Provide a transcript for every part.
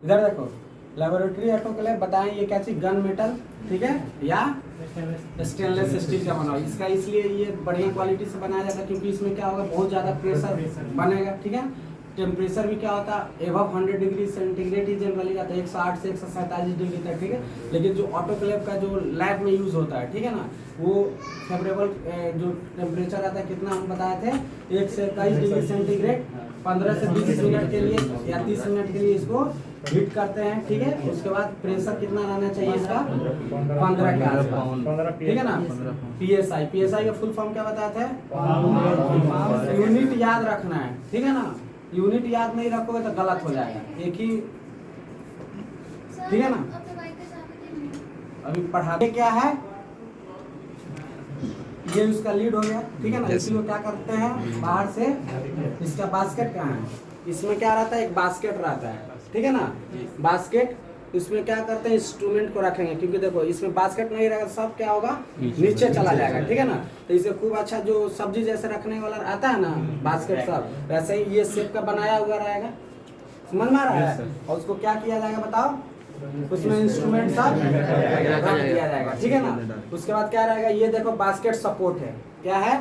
इधर देखो, laboratory autoclave बताएं ये क्या चीज, गन मेटल, ठीक है, या स्टेनलेस स्टील का बना हुआ। इसका इसलिए ये बढ़िया क्वालिटी से बनाया जाता है क्योंकि इसमें क्या होगा, बहुत ज़्यादा प्रेशर बनेगा, ठीक है। टेम्परेचर भी क्या होता है, एबव 100 डिग्री सेंटीग्रेड ही जनरली जाता है, 108 से 147 डिग्री तक, ठीक है। लेकिन जो ऑटोक्लेव का जो लैब में यूज़ होता है, ठीक है ना, वो फेवरेबल जो टेम्परेचर आता है, कितना हम बताए थे, 1 से 21 डिग्री सेंटीग्रेड 15 से 20 मिनट के लिए या 30 मिनट के लिए इसको हीट करते हैं, ठीक है। उसके बाद प्रेशर कितना रहना चाहिए इसका, 15 के आसपास, ठीक है ना। पीएसआई, पीएसआई का फुल फॉर्म क्या बताते हैं, यूनिट याद रखना है, ठीक है ना। यूनिट याद नहीं रखोगे तो गलत हो जाएगा, एक ही, ठीक है ना। अभी पढ़ाते क्या है, ये उसका लीड हो गया, ठीक है ना। इसी को क्या करते हैं, बाहर से इसका बास्केट कहाँ है, इसमें क्या रहता है, एक बास्केट रहता है, ठीक है ना। बास्केट, इसमें क्या करते हैं, इंस्ट्रूमेंट को रखेंगे, क्योंकि देखो इसमें बास्केट नहीं रहेगा, सब क्या होगा, नीचे चला जाएगा, ठीक है ना। तो इसे खूब अच्छा जो सब्जी जैसे रखने वाला आता है ना बास्केट, सब वैसे ही ये शेप का बनाया हुआ रहेगा, समझ में आ रहा है। और उसको क्या किया जाएगा बताओ, उसमें इंस्ट्रूमेंट सब रख दिया जाएगा, ठीक है ना। उसके बाद क्या रहेगा, ये देखो बास्केट सपोर्ट है, क्या है,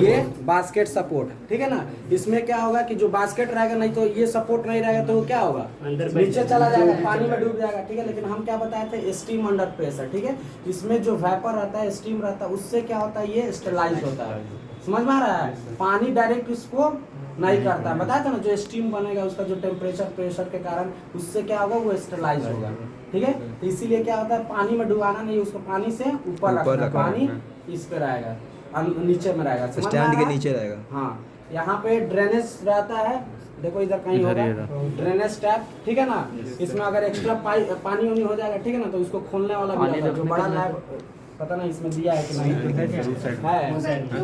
ये बास्केट सपोर्ट, ठीक है ना। इसमें क्या होगा कि जो बास्केट रहेगा, नहीं तो ये सपोर्ट नहीं रहेगा तो वो क्या होगा, नीचे चला जाएगा, पानी में डूब जाएगा, ठीक है। लेकिन हम क्या बताए थे, स्टीम अंडर प्रेशर, ठीक है। इसमें जो वेपर रहता है, स्टीम रहता है, उससे क्या होता है, ये स्टेलाइज होता है, समझ में आ रहा है। पानी डायरेक्ट इसको नहीं करता, बताया था ना, जो स्टीम बनेगा उसका जो टेम्परेचर प्रेशर के कारण उससे क्या होगा, वो स्टेलाइज होगा, ठीक है। तो इसीलिए क्या होता है, पानी में डुबाना नहीं, उसको पानी से ऊपर रखना, पानी इस पे रहेगा, नीचे में रहेगा, स्टैंड के नीचे रहेगा। हाँ, यहाँ पे ड्रेनेज रहता है, देखो इधर कहीं होगा ड्रेनेज टैप, ठीक है ना। इसमें अगर एक्स्ट्रा पानी वानी हो जाएगा, ठीक है ना, तो उसको खोलने वाला भी है, जो बड़ा लैब, पता नहीं इसमें दिया है कि नहीं है,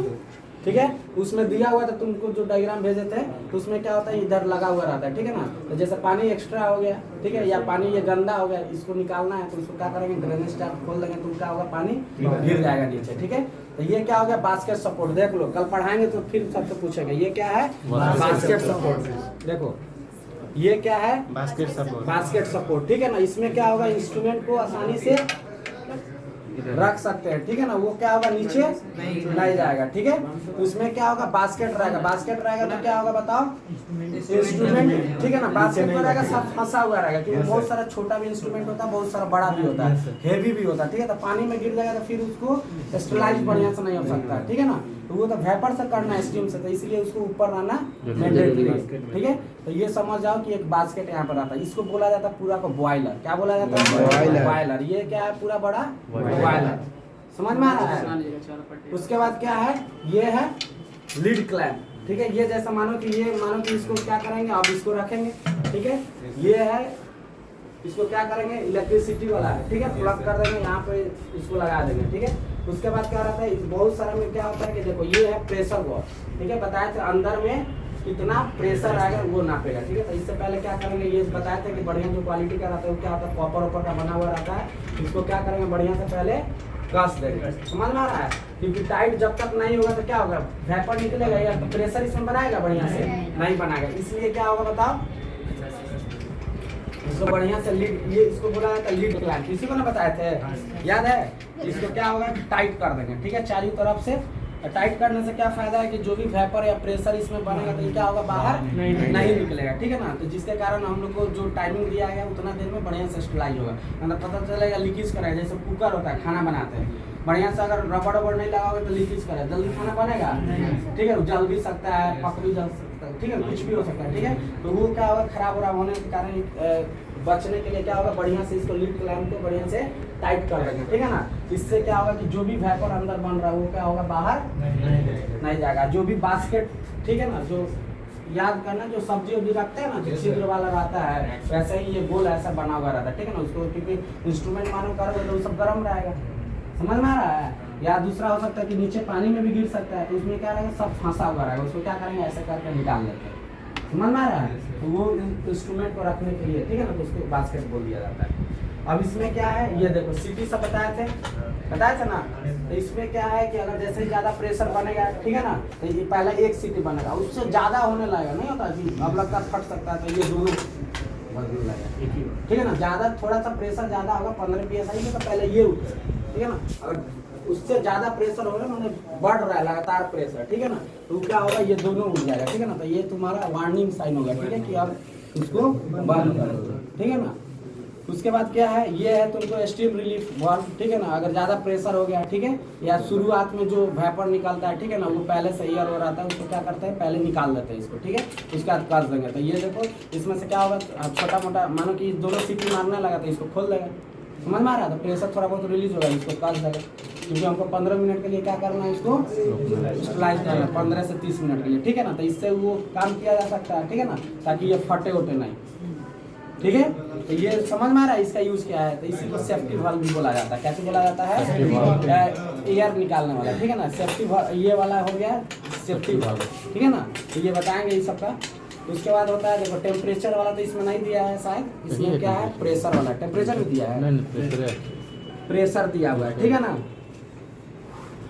ठीक है। उसमें दिया हुआ था, तुमको जो डायग्राम भेजे थे, तो उसमें क्या होता है, इधर लगा हुआ रहता है, ठीक है ना। तो जैसे पानी एक्स्ट्रा हो गया, ठीक है, या पानी ये गंदा हो गया, इसको निकालना है, तो उसको क्या करेंगे, ड्रेनेज टैप खोल देंगे, तो क्या होगा, पानी गिर जाएगा नीचे, ठीक है। तो ये क्या हो गया, बास्केट सपोर्ट, देख लो, कल पढ़ाएंगे तो फिर सबसे पूछेंगे, ये क्या है, बास्केट सपोर्ट। देखो ये क्या है, बास्केट सपोर्ट, बास्केट सपोर्ट, ठीक है ना। इसमें क्या होगा, इंस्ट्रूमेंट को आसानी से रख सकते हैं, ठीक है ना। वो क्या होगा, नीचे नहीं जाएगा, ठीक है। उसमें क्या होगा, बास्केट रहेगा, बास्केट रहेगा तो क्या होगा बताओ, इंस्ट्रूमेंट, ठीक है ना। बास्केट में रहेगा, सब फंसा हुआ रहेगा, क्योंकि बहुत सारा छोटा भी इंस्ट्रूमेंट होता है, बहुत सारा बड़ा भी होता है, हेवी भी होता है, ठीक है। तो पानी में गिर जाएगा तो फिर उसको स्टेलाइज बढ़िया से नहीं हो सकता, ठीक है ना। तो वो तो वेपर से करना है, स्टीम से, तो इसलिए उसको ऊपर रहना मैंडेटरी, ठीक है। तो ये समझ जाओ कि एक बास्केट यहाँ पर आता है, इसको बोला जाता है पूरा को बॉयलर, क्या बोला जाता है, बॉयलर। ये क्या है, पूरा बड़ा बॉयलर, समझ में आ रहा है। उसके बाद क्या है, ये है लीड क्लैंप, ठीक है। ये जैसा मानो कि ये, मानो कि इसको क्या करेंगे, अब इसको रखेंगे, ठीक है। ये है, इसको क्या करेंगे, इलेक्ट्रिसिटी वाला है, ठीक है, प्लग कर देंगे, यहाँ पे इसको लगा देंगे, ठीक है। उसके बाद क्या रहता है, बहुत सारा में क्या होता है कि देखो ये है प्रेशर वॉल, ठीक है, बताया था अंदर में कितना प्रेशर आएगा वो नापेगा, ठीक है। तो इससे पहले क्या करेंगे, ये बताया था कि बढ़िया जो क्वालिटी का रहता है वो क्या होता है, कॉपर का बना हुआ रहता है। इसको क्या करेंगे, बढ़िया से पहले कस देंगे, समझ में आ रहा है। क्योंकि टाइट जब तक नहीं होगा तो क्या होगा, वेपर निकलेगा या तो प्रेशर इसमें बनाएगा, बढ़िया से नहीं बनाएगा। इसलिए क्या होगा बताओ, इसको बढ़िया से लीड, ये इसको बोला जाता है लीड क्लैंप, इसी को ना बताए थे, याद है। इसको क्या होगा, टाइट कर देंगे, ठीक है, चारों तरफ से। टाइट करने से क्या फायदा है कि जो भी वेपर या प्रेशर इसमें बनेगा तो ये क्या होगा, बाहर नहीं निकलेगा, ठीक है ना। तो जिसके कारण हम लोग को जो टाइमिंग दिया गया उतना देर में बढ़िया से स्टेलाइज होगा, मतलब पता चलेगा लीकेज करेगा। जैसे कुकर होता है, खाना बनाते हैं, बढ़िया से अगर रबड़ नहीं लगाओगे तो लीकेज करेगा, जल्दी खाना बनेगा, ठीक है, जल भी सकता है, पक भी जल सकता है, ठीक है, कुछ भी हो सकता है, ठीक है। तो वो क्या होगा, खराब होने के कारण बचने के लिए क्या होगा, बढ़िया से इसको लीड क्लैंप को बढ़िया से टाइट कर देंगे, ठीक है ना। इससे क्या होगा कि जो भी वेपर अंदर बन रहा है वो क्या होगा, बाहर नहीं जाएगा। जो भी बास्केट, ठीक है ना, जो याद करना, जो सब्जी उब्जी रखते हैं ना, जो छिद्र वाला रहता है, वैसे ही ये गोल ऐसा बना हुआ रहता है, ठीक है ना। उसको क्योंकि इंस्ट्रूमेंट मानो करोगे तो सब गर्म रहेगा, समझ में आ रहा है। या दूसरा हो सकता है कि नीचे पानी में भी गिर सकता है, तो उसमें क्या रहेगा, सब फंसा हुआ रहेगा, उसको क्या करेंगे, ऐसे करके निकाल लेते हैं, समझ में आ रहा है। तो वो इंस्ट्रूमेंट को रखने के लिए, ठीक है ना, तो उसको बास्केट बोल दिया जाता है। अब इसमें क्या है, ये देखो सीटी सब बताए थे ना। तो इसमें क्या है कि अगर जैसे ही ज़्यादा प्रेशर बनेगा, ठीक है ना, तो ये पहले एक सीटी बनेगा, उससे ज़्यादा होने लगेगा, नहीं होता कि अब लगता फट सकता है, तो ये दोनों बदलने लगेगा, ठीक है ना। ज़्यादा थोड़ा सा प्रेशर ज़्यादा होगा 15 PSI में, तो पहले ये उठे, ठीक है ना। अगर उससे ज़्यादा प्रेशर हो रहा है, मतलब बढ़ रहा है लगातार प्रेशर, ठीक है ना, तो क्या होगा, ये दोनों उठ जाएगा, ठीक है ना। तो ये तुम्हारा वार्निंग साइन होगा, ठीक है, कि अब इसको बंद कर दो, ठीक है ना। उसके बाद क्या है, ये है तुमको स्टीम रिलीफ वाल्व, ठीक है ना। अगर ज़्यादा प्रेशर हो गया, ठीक है, या शुरुआत में जो वेपर निकलता है, ठीक है ना, वो पहले से एयर हो रहा था, उसको क्या करते हैं, पहले निकाल देते हैं इसको, ठीक है। उसके बाद कर देंगे, तो ये देखो इसमें से क्या होगा, छोटा मोटा मानो कि दोनों सीटी मारने लगा तो इसको खोल देगा, समझ में आ रहा था। प्रेशर थोड़ा बहुत रिलीज होगा, इसको कर देगा, क्योंकि हमको 15 मिनट के लिए क्या करना है, इसको स्लाइस करना है 15 से 30 मिनट के लिए, ठीक है ना। तो इससे वो काम किया जा सकता है, ठीक है ना, ताकि ये फटे उटे नहीं, ठीक है। तो ये समझ में आ रहा है इसका यूज क्या है। तो इसी को सेफ्टी वाल्व भी बोला जाता है। कैसे बोला जाता है, एयर निकालने वाला, ठीक है ना। सेफ्टी वाल्व ये वाला हो गया सेफ्टी वाल्व, ठीक है ना। तो ये बताएंगे इस सब का। उसके बाद होता है देखो टेम्परेचर वाला, तो इसमें नहीं दिया है शायद, इसमें क्या है प्रेशर वाला, टेम्परेचर भी दिया है, प्रेशर दिया हुआ है, ठीक है ना।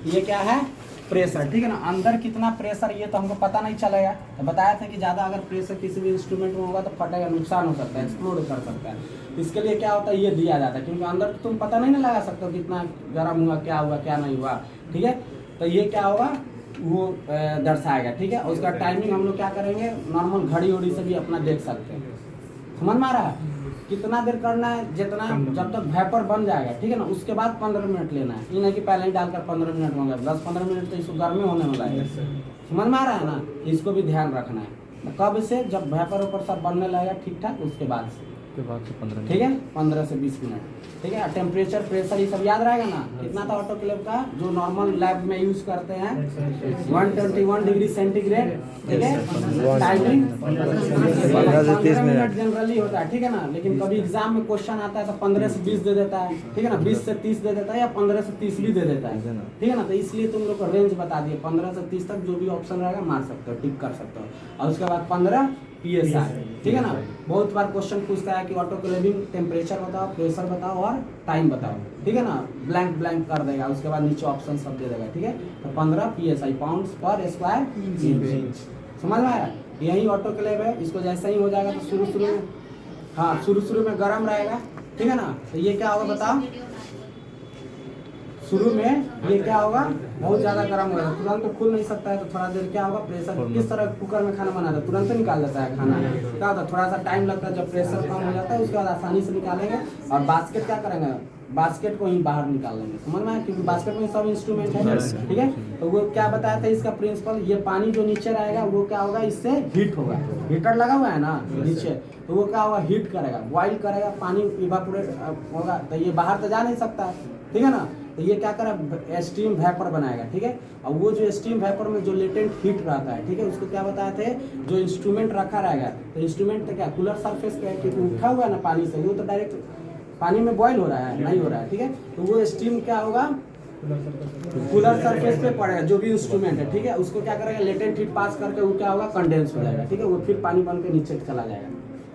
ये क्या है प्रेशर, ठीक है ना। अंदर कितना प्रेशर ये तो हमको पता नहीं चलेगा, तो बताया था कि ज़्यादा अगर प्रेशर किसी भी इंस्ट्रूमेंट में होगा तो फटेगा, नुकसान हो सकता है, एक्सप्लोड कर सकता है। इसके लिए क्या होता है, ये दिया जाता है, क्योंकि अंदर तो तुम पता नहीं ना लगा सकते हो कितना गर्म हुआ, क्या नहीं हुआ, ठीक है। तो ये क्या होगा, वो दर्शाएगा, ठीक है। उसका टाइमिंग हम लोग क्या करेंगे, नॉर्मल घड़ी उड़ी से भी अपना देख सकते हैं, समझ में आ रहा है। कितना देर करना है, जितना जब तक वेपर बन जाएगा, ठीक है ना, उसके बाद 15 मिनट लेना है। ये नहीं कि पहले ही डालकर 15 मिनट होंगे, 10-15 मिनट तो इसको गर्मी होने वाला है, समझ में आ रहा है ना। इसको भी ध्यान रखना है, कब से, जब वेपर ऊपर सब बनने लगेगा ठीक ठाक, उसके बाद से 15, ठीक है, 15 से 20 मिनट, ठीक है। टेम्परेचर प्रेशर ये सब याद रहेगा ना। कितना था ऑटोक्लेव का, जो नॉर्मल लैब में यूज करते हैं 121 डिग्री सेंटीग्रेड, ठीक है। टाइमिंग 15 से 30 मिनट जनरली होता है, ठीक है ना। लेकिन कभी एग्जाम में क्वेश्चन आता है तो 15 से 20 दे देता है, ठीक है ना, 20 से 30 दे देता है, या 15 से 30 भी दे देता है, ठीक है ना। तो इसलिए तुम लोग को रेंज बता दिए, 15 से 30 तक जो भी ऑप्शन रहेगा मार सकते हो, टिक कर सकते हो। और उसके बाद 15 PSI, ठीक है ना। बहुत बार क्वेश्चन पूछता है कि ऑटोक्लेविंग टेम्परेचर बताओ, प्रेशर बताओ और टाइम बताओ, ठीक है ना। ब्लैंक ब्लैंक कर देगा, उसके बाद नीचे ऑप्शन सब दे देगा, ठीक है। तो 15 PSI पाउंड्स पर स्क्वायर इंच, समझ में आया। यही ऑटोक्लेव है। इसको जैसा ही हो जाएगा तो शुरू में, हाँ शुरू में गर्म रहेगा, ठीक है ना। तो ये क्या होगा बताओ, शुरू में ये क्या होगा, बहुत ज़्यादा गर्म होगा, तुरंत तो खुल नहीं सकता है। तो थोड़ा देर क्या होगा, प्रेशर किस तरह कुकर में खाना बनाता है, तुरंत निकाल देता है खाना, क्या होता है थोड़ा सा टाइम लगता है। जब प्रेशर कम हो जाता है उसके बाद आसानी से निकालेंगे। और बास्केट क्या करेंगे, बास्केट को ही बाहर निकाल लेंगे, समझ में आया, क्योंकि बास्केट में सब इंस्ट्रूमेंट है, ठीक है। तो वो क्या बताया था इसका प्रिंसिपल, ये पानी जो नीचे रहेगा वो क्या होगा, इससे हीट होगा। हीटर लगा हुआ है ना नीचे, तो वो क्या होगा, हीट करेगा, बॉइल करेगा, पानी इवापोरेट होगा, तो ये बाहर तो जा नहीं सकता, ठीक है ना। तो ये क्या करेगा, स्टीम वेपर बनाएगा, ठीक है। और वो जो स्टीम वेपर में जो लेटेंट हीट रहता है, ठीक है, उसको क्या बताए थे, जो इंस्ट्रूमेंट रखा रहेगा, तो इंस्ट्रूमेंट तो क्या कूलर सरफेस पे है, क्योंकि उठा हुआ है ना पानी से, वो तो डायरेक्ट पानी में बॉईल हो रहा है, नहीं हो रहा है, ठीक है। तो वो स्टीम क्या होगा, कूलर सरफेस पे पड़ेगा, जो भी इंस्ट्रूमेंट है, ठीक है। उसको क्या करेगा, लेटेंट हीट पास करके वो क्या होगा, कंडेंस हो जाएगा, ठीक है। वो फिर पानी बन के नीचे चला जाएगा,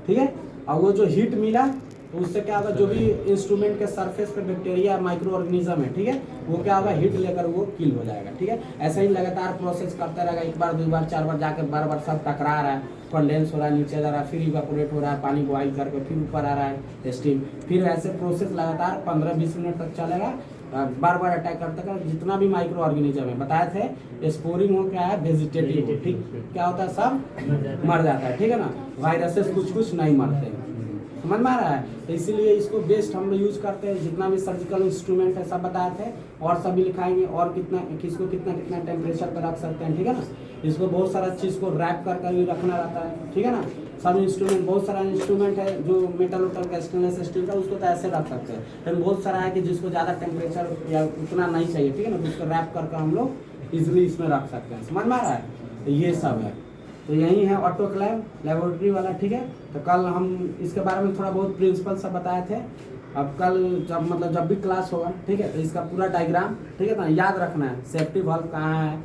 ठीक है। और वो जो हीट मिला तो उससे क्या होगा, जो भी इंस्ट्रूमेंट के सरफेस पे बैक्टीरिया माइक्रो ऑर्गेनिज्म है, ठीक है, वो क्या होगा, हीट लेकर वो किल हो जाएगा, ठीक है। ऐसे ही लगातार प्रोसेस करता रहेगा, एक बार 2 बार 4 बार जाकर बार सब टकरा रहा है, कंडेंस हो रहा है, नीचे जा रहा है, फिर इवापोरेट हो रहा है, पानी बॉइल करके फिर ऊपर आ रहा है स्टीम, फिर ऐसे प्रोसेस लगातार 15-20 मिनट तक चलेगा। बार अटैक करता है जितना भी माइक्रो ऑर्गेनिज्म है, बताए थे स्पोरिंग हो क्या है, वेजिटेटिव हो, ठीक, क्या होता है सब मर जाता है, ठीक है ना। वायरसेस कुछ नहीं मरते हैं, समझ में आ रहा है। तो इसीलिए इसको बेस्ट हम लोग यूज करते हैं। जितना भी सर्जिकल इंस्ट्रूमेंट है सब बताए थे, और सभी लिखाएंगे, और किसको कितना टेम्परेचर पर रख सकते हैं, ठीक है ना। इसको बहुत सारा चीज़ को रैप कर भी रखना रहता है, ठीक है ना। सब इंस्ट्रूमेंट, बहुत सारा इंस्ट्रूमेंट है जो मेटल का स्टेनलेस स्टील का, उसको तो ऐसे रख सकते हैं। लेकिन बहुत सारा है कि जिसको ज़्यादा टेम्परेचर या उतना नहीं चाहिए, ठीक है ना, तो उसको रैप करके हम लोग इजिली इसमें रख सकते हैं, समझ में आ रहा है। तो ये सब है, तो यही है ऑटोक्लेव लेबोरेटरी वाला, ठीक है। तो कल हम इसके बारे में थोड़ा बहुत प्रिंसिपल सब बताए थे। अब कल जब भी क्लास होगा, ठीक है, तो इसका पूरा डायग्राम, ठीक है ना, याद रखना है। सेफ्टी वाल्व कहाँ है,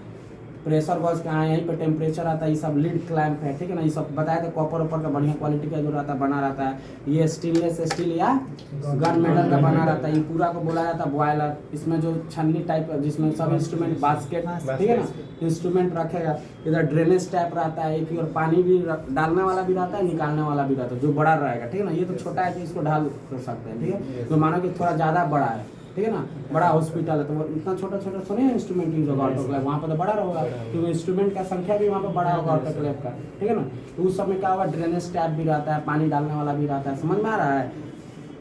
प्रेशर गॉज कहाँ है, यहीं पे टेम्परेचर आता है, ये सब लीड क्लैंप है, ठीक है ना। ये सब बताया था, कॉपर ऊपर का बढ़िया क्वालिटी का जो रहता है बना रहता है। ये स्टेनलेस स्टील या गन मेटल का बना रहता है। ये पूरा को बोला जाता है बॉयलर। इसमें जो छन्नी टाइप जिसमें सब इंस्ट्रूमेंट बास्केट, ठीक है ना, इंस्ट्रूमेंट रखेगा। इधर ड्रेनेज टैप रहता है, एक और पानी भी डालने वाला भी रहता है, निकालने वाला भी रहता है, जो बड़ा रहेगा, ठीक है ना। ये तो छोटा है तो इसको ढाल कर सकते हैं, ठीक है। तो मानो कि थोड़ा ज़्यादा बड़ा है, ठीक है ना, बड़ा हॉस्पिटल है तो वो इतना छोटा छोटा थोड़ी है इंस्ट्रूमेंट यूज होगा ऑटोक्लेव, वहाँ पर तो बड़ा होगा क्योंकि इंस्ट्रूमेंट का संख्या भी वहाँ पर बड़ा होगा ऑटोक्लेव का, ठीक है ना। तो उस समय क्या होगा, ड्रेनेज टैप भी रहता है, पानी डालने वाला भी रहता है, समझ में आ रहा है,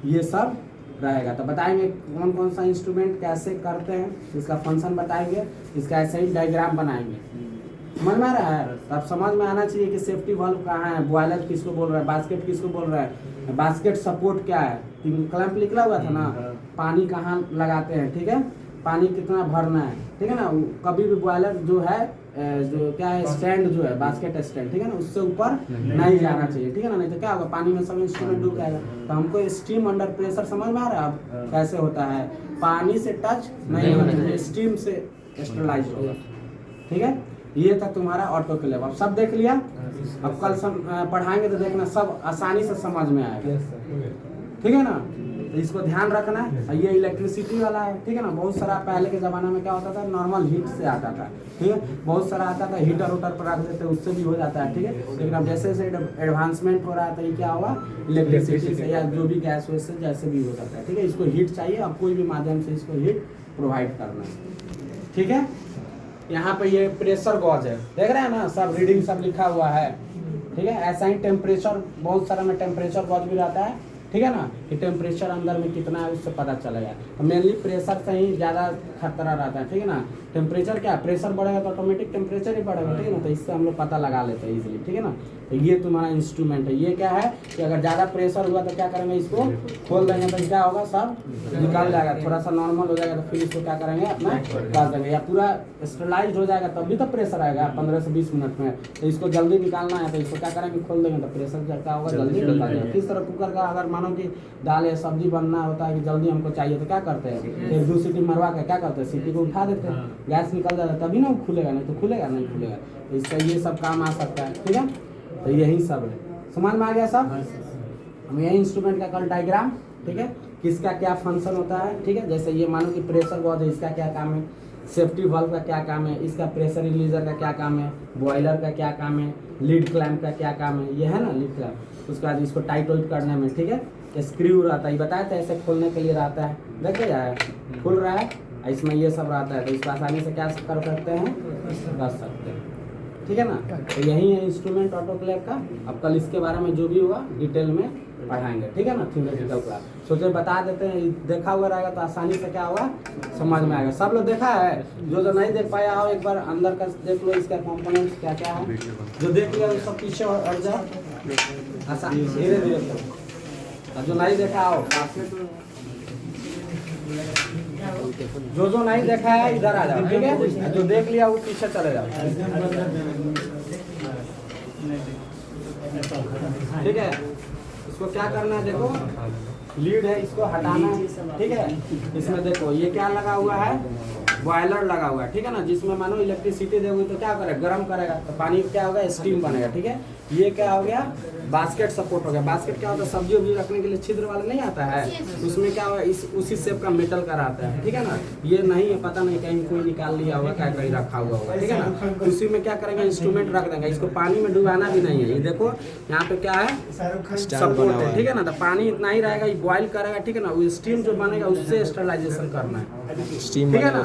ये सब रहेगा। तो बताएंगे कौन कौन सा इंस्ट्रूमेंट कैसे करते हैं, इसका फंक्शन बताएंगे, इसका ऐसे ही डायग्राम बनाएंगे, समझ में आ रहा है। तो अब समझ में आना चाहिए कि सेफ्टी वाल्व कहाँ है, बॉयलर किसको बोल रहा है, बास्केट किसको बोल रहा है, बास्केट सपोर्ट क्या है, क्लैंप निकला हुआ था ना, पानी कहाँ लगाते हैं, ठीक है, पानी कितना भरना है, ठीक है ना। कभी भी बॉयलर जो है जो क्या है स्टैंड जो है बास्केट स्टैंड, ठीक है ना, उससे ऊपर नहीं जाना चाहिए, ठीक है ना, नहीं तो क्या होगा पानी में सब इंस्ट्रूमेंट डूब जाएगा। तो हमको स्टीम अंडर प्रेशर समझ में आ रहा है अब कैसे होता है, पानी से टच नहीं होना चाहिए, स्टीम से स्टरलाइज होगा, ठीक है। ये तक तुम्हारा ऑटोक्लेव अब सब देख लिया। अब कल पढ़ाएंगे तो देखना सब आसानी से समझ में आएगा, ठीक है ना। तो इसको ध्यान रखना है। ये इलेक्ट्रिसिटी वाला है, ठीक है ना। बहुत सारा पहले के ज़माने में क्या होता था, नॉर्मल हीट से आता था, ठीक है, बहुत सारा आता था, हीटर उटर पर रख देते उससे भी हो जाता है, ठीक है। लेकिन अब जैसे जैसे एडवांसमेंट हो रहा है तो ये क्या होगा, इलेक्ट्रिसिटी से या जो भी गैस वैस से जैसे भी हो सकता है, ठीक है। इसको हीट चाहिए, अब कोई भी माध्यम से इसको हीट प्रोवाइड करना है, ठीक है। यहाँ पे ये प्रेशर गॉज है, देख रहे हैं ना, सब रीडिंग सब लिखा हुआ है, ठीक है। ऐसा ही टेम्परेचर, बहुत सारा में टेम्परेचर गॉज भी रहता है, ठीक है ना, कि टेम्परेचर अंदर में कितना है उससे पता चलेगा। तो मेनली प्रेशर से ही ज़्यादा खतरा रहता है, ठीक है ना। टेम्परेचर क्या, प्रेशर बढ़ेगा तो ऑटोमेटिक टेम्परेचर ही बढ़ेगा, ठीक है ना। तो इससे हम लोग पता लगा लेते हैं इजीली, ठीक है ना। तो ये तुम्हारा इंस्ट्रूमेंट है। ये क्या है कि अगर ज़्यादा प्रेशर हुआ तो क्या करेंगे, इसको खोल देंगे तो क्या होगा, सब निकल जाएगा। थोड़ा सा नॉर्मल हो जाएगा तो फिर इसको क्या करेंगे, अपना डाल देंगे, या पूरा स्टरलाइज हो जाएगा तब भी तो प्रेशर आएगा 15 से 20 मिनट में। तो इसको जल्दी निकालना है तो इसको क्या करेंगे, खोल देंगे तो प्रेशर क्या होगा, जल्दी निकल जाएगा। किस तरह कुकर का अगर मानो कि दाल या सब्जी बनना होता है कि जल्दी हमको चाहिए तो क्या करते हैं, 1-2 सीटी मरवा के क्या करते हैं, सीटी को उठा देते हैं, गैस निकल जाता है, तभी ना खुलेगा, नहीं तो खुलेगा नहीं खुलेगा। तो इससे ये सब काम आ सकता है, ठीक है। तो यही सब है, समझ में आ गया सब। हम यही इंस्ट्रूमेंट का कल डायग्राम, ठीक है, किसका क्या फंक्शन होता है, ठीक है। जैसे ये मानो कि प्रेशर गॉज है, इसका क्या काम है, सेफ्टी वाल्व का क्या काम है, इसका प्रेशर रिलीजर का क्या काम है, बॉयलर का क्या काम है, लीड क्लैंप का क्या काम है, ये है ना लीड क्लैंप। उसके बाद इसको टाइट वाइट करने में, ठीक है, स्क्रू रहता है, ये बताया था ऐसे खोलने के लिए रहता है, देखे जाए खुल रहा है, इसमें ये सब रहता है। तो इसको आसानी से क्या कर सकते हैं, रख सकते हैं, ठीक है ना। तो यही है इंस्ट्रूमेंट ऑटोक्लेव का। अब कल इसके बारे में जो भी होगा डिटेल में पढ़ाएंगे, ठीक है ना, थ्योरेटिकल क्लास। सोचे बता देते हैं, देखा हुआ रहेगा तो आसानी से क्या होगा, समझ में आएगा। सब लोग देखा है, जो नहीं देख पाया हो एक बार अंदर का देख लो, इसका कंपोनेंट्स क्या क्या है, जो देख लिया वो सब पीछे हट जाए, आसान धीरे धीरे करो। जो नहीं देखा हो, जो नहीं देखा है इधर आ जाओ, ठीक है, जो देख लिया वो पीछे चले जाओ, ठीक है। इसको क्या करना है, देखो लीड है, इसको हटाना है, ठीक है। इसमें देखो ये क्या लगा हुआ है, बॉयलर लगा हुआ है, ठीक है ना, जिसमें मानो इलेक्ट्रिसिटी दोगे तो क्या करेगा, गर्म करेगा तो पानी क्या होगा, स्टीम बनेगा, ठीक है। ये क्या हो गया, बास्केट सपोर्ट हो गया। बास्केट क्या होता है, सब्जी वब्जी रखने के लिए छिद्र वाला नहीं आता है, उसमें क्या होगा, इस उसी शेप का मेटल का रहता है, ठीक है ना। ये नहीं है, पता नहीं कहीं कोई निकाल लिया होगा, क्या कहीं रखा हुआ होगा, ठीक है ना। उसी में क्या करेंगे, इंस्ट्रूमेंट रख देंगे, इसको पानी में डुबाना भी नहीं है। ये देखो यहाँ पे क्या है, सपोर्ट है, ठीक है ना। तो पानी इतना ही रहेगा, ये बॉयल करेगा, ठीक है ना, वो स्टीम जो बनेगा उससे स्टरलाइजेशन करना है, ठीक है ना।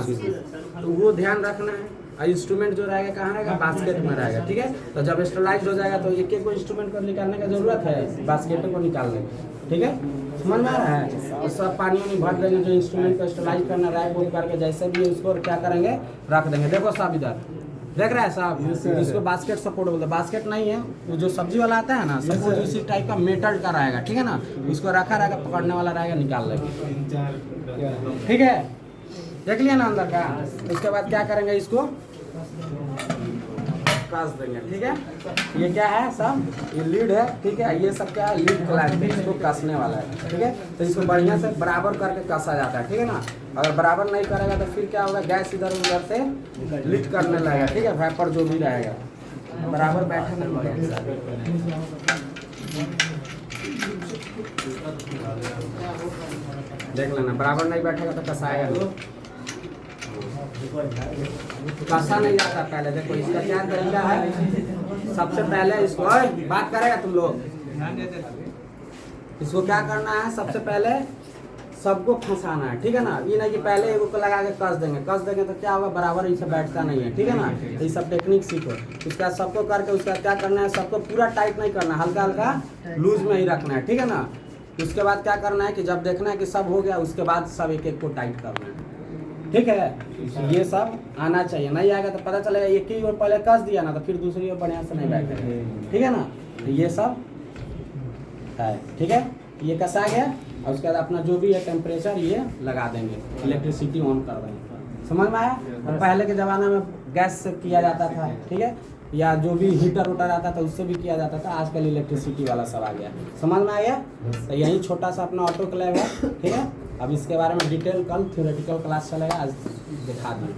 तो वो ध्यान रखना है। इंस्ट्रूमेंट जो रहेगा कहाँ रहेगा, बास्केट में रहेगा, ठीक है। तो जब स्टरलाइज हो जाएगा तो एक एक को इंस्ट्रूमेंट को निकालने का जरूरत है, बास्केट को निकालने, ठीक है, समझ में आ रहा है। और सब पानी में भर देंगे, जो इंस्ट्रूमेंट को स्टरलाइज करना रैक बुक करके जैसे भी उसको क्या करेंगे, रख देंगे। देखो साहब इधर देख रहा है साहब, इसको बास्केट सपोर्ट बोलते हैं। बास्केट नहीं है, वो जो सब्जी वाला आता है ना, सपोर्ट उसी टाइप का मेटल का रहेगा, ठीक है ना। इसको रखा रहेगा, पकड़ने वाला रहेगा, निकाल लेंगे, ठीक है। देख लिया ना अंदर का। उसके बाद क्या करेंगे, इसको कस देंगे, ठीक है। ये क्या है सब, ये लीड है, ठीक है। ये सब क्या है, लीड क्लैंप है, इसको कसने वाला है, ठीक है। तो इसको बढ़िया से बराबर करके कसा जाता है, ठीक है ना। अगर बराबर नहीं करेगा तो फिर क्या होगा, गैस इधर उधर से लीक करने लगेगा, ठीक है। वेपर जो भी रहेगा बराबर बैठे नहीं लगेगा। देख लेना, बराबर नहीं बैठेगा तो कसाएगा नहीं, कसा नहीं जाता पहले। देखो इसका क्या तरीका है, सबसे पहले इसको बात करेगा तुम लोग, इसको क्या करना है, सबसे पहले सबको फंसाना है, ठीक है ना। ये नहीं कि पहले एगो को लगा के कस देंगे तो क्या होगा, बराबर इसे बैठता नहीं है, ठीक है ना। ये सब टेक्निक सीखो। उसका सबको करके उसका क्या करना है, सबको पूरा टाइट नहीं करना, हल्का हल्का लूज में ही रखना है, ठीक है ना। उसके बाद क्या करना है कि जब देखना है कि सब हो गया, उसके बाद सब एक एक को टाइट करना है, ठीक है। ये सब आना चाहिए, नहीं आएगा तो पता चलेगा एक ही ओर पहले कस दिया ना तो फिर दूसरी ओर बढ़िया से नहीं बैठेगा, ठीक है ना। तो ये सब है, ठीक है। ये कसा गया और उसके बाद अपना जो भी है टेम्परेचर ये लगा देंगे, इलेक्ट्रिसिटी ऑन कर देंगे। समझ में आया। और पहले के ज़माने में गैस से किया जाता था, ठीक है, या जो भी हीटर उटर आता था उससे भी किया जाता था। आजकल इलेक्ट्रिसिटी वाला सब आ गया, समझ में आ गया। तो यही छोटा सा अपना ऑटोक्लेव है, ठीक है। अब इसके बारे में डिटेल कल थ्योरेटिकल क्लास चलेगा, आज दिखा दिए।